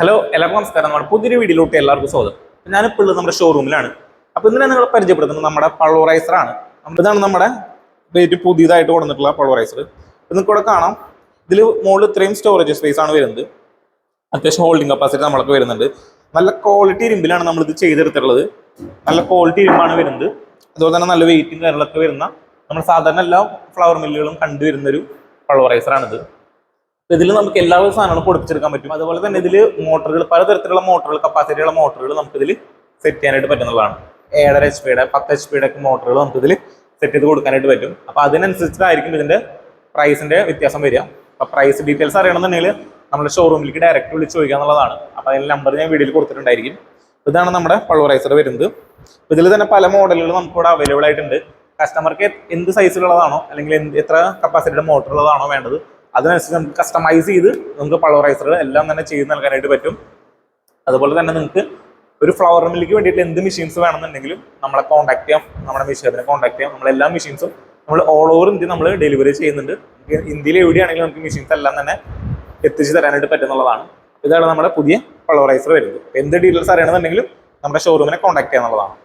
Hello എല്ലാവർക്കും നമസ്കാരം. നമ്മുടെ പുതിയൊരു വീഡിയോയിലോട്ട് എല്ലാവർക്കും സ്വാഗതം. ഞാനിപ്പോൾ ഉള്ളത് നമ്മുടെ ഷോറൂമിലാണ്. അപ്പോൾ ഇന്ന് നിങ്ങൾ പരിചയപ്പെടുത്തുന്നത് നമ്മുടെ പൾവറൈസർ ആണ്. ഇതാണ് നമ്മുടെ പുതിയതായിട്ട് കൊടുത്തിട്ടുള്ള പൾവറൈസർ. നിങ്ങൾക്ക് ഇവിടെ കാണാം, ഇതിൽ മുകളിൽ ഇത്രയും സ്റ്റോറേജ് സ്പേസ് ആണ് വരുന്നത്. അത്യാവശ്യം ഹോൾഡിംഗ് കപ്പാസിറ്റി നമ്മളൊക്കെ വരുന്നുണ്ട്. നല്ല ക്വാളിറ്റി ഇരുമ്പിലാണ് നമ്മളിത് ചെയ്തെടുത്തിട്ടുള്ളത്. നല്ല ക്വാളിറ്റി ഇരുമ്പാണ് വരുന്നത്. അതുപോലെ തന്നെ നല്ല വെയിറ്റും കാര്യങ്ങളൊക്കെ വരുന്ന നമ്മൾ സാധാരണ എല്ലാ ഫ്ലവർ മില്ലുകളും കണ്ടുവരുന്നൊരു പൾവറൈസറാണിത്. ഇതിൽ നമുക്ക് എല്ലാ സാധനങ്ങളും പൊടിപ്പിച്ചെടുക്കാൻ പറ്റും. അതുപോലെ തന്നെ ഇതിൽ മോട്ടറുകൾ, പലതരത്തിലുള്ള മോട്ടറുകൾ, കപ്പാസിറ്റിയുള്ള മോട്ടറുകൾ നമുക്ക് ഇതിൽ സെറ്റ് ചെയ്യാനായിട്ട് പറ്റുന്നതാണ്. 7.5 HP 10 HP ഒക്കെ മോട്ടറുകൾ നമുക്ക് ഇതിൽ സെറ്റ് ചെയ്ത് കൊടുക്കാനായിട്ട് പറ്റും. അപ്പോൾ അതിനനുസരിച്ചിട്ടായിരിക്കും ഇതിന്റെ പ്രൈസിന്റെ വ്യത്യാസം വരിക. അപ്പോൾ പ്രൈസ് ഡീറ്റെയിൽസ് അറിയണമെന്നുണ്ടെങ്കിൽ നമ്മുടെ ഷോറൂമിലേക്ക് ഡയറക്റ്റ് വിളിച്ച് ചോദിക്കുക എന്നുള്ളതാണ്. അപ്പോൾ അതിന്റെ നമ്പർ ഞാൻ വീഡിയോയിൽ കൊടുത്തിട്ടുണ്ടായിരിക്കും. ഇതാണ് നമ്മുടെ പൾവറൈസർ വരുന്നത്. ഇതിൽ തന്നെ പല മോഡലുകൾ നമുക്ക് ഇവിടെ അവൈലബിൾ ആയിട്ടുണ്ട്. കസ്റ്റമർക്ക് എന്ത് സൈസിലുള്ളതാണോ അല്ലെങ്കിൽ എത്ര കപ്പാസിറ്റിയുടെ മോട്ടർ ഉള്ളതാണോ വേണ്ടത്, അതിനനുസരിച്ച് നമുക്ക് കസ്റ്റമൈസ് ചെയ്ത് നമുക്ക് പൾവറൈസറുകൾ എല്ലാം തന്നെ ചെയ്ത് നൽകാനായിട്ട് പറ്റും. അതുപോലെ തന്നെ നിങ്ങൾക്ക് ഒരു ഫ്ലവർ മില്ലിക്ക് വേണ്ടിയിട്ട് എന്ത് മെഷീൻസ് വേണമെന്നുണ്ടെങ്കിലും നമ്മളെ കോൺടാക്ട് ചെയ്യാം, നമ്മുടെ മെഷീനെ കോൺടാക്ട് ചെയ്യാം. നമ്മളെല്ലാ മെഷീൻസും നമ്മൾ ഓൾ ഓവർ ഇന്ത്യ നമ്മൾ ഡെലിവറി ചെയ്യുന്നുണ്ട്. ഇന്ത്യയിൽ എവിടെയാണെങ്കിലും നമുക്ക് മെഷീൻസ് എല്ലാം തന്നെ എത്തിച്ച് തരാനായിട്ട് പറ്റുന്നുള്ളതാണ്. ഇതാണ് നമ്മുടെ പുതിയ പൾവറൈസർ വരുന്നത്. എന്ത് ഡീറ്റെയിൽസ് അറിയണമെന്നുണ്ടെങ്കിലും നമ്മുടെ ഷോറൂമിനെ കോൺടാക്ട് ചെയ്യാന്നുള്ളതാണ്.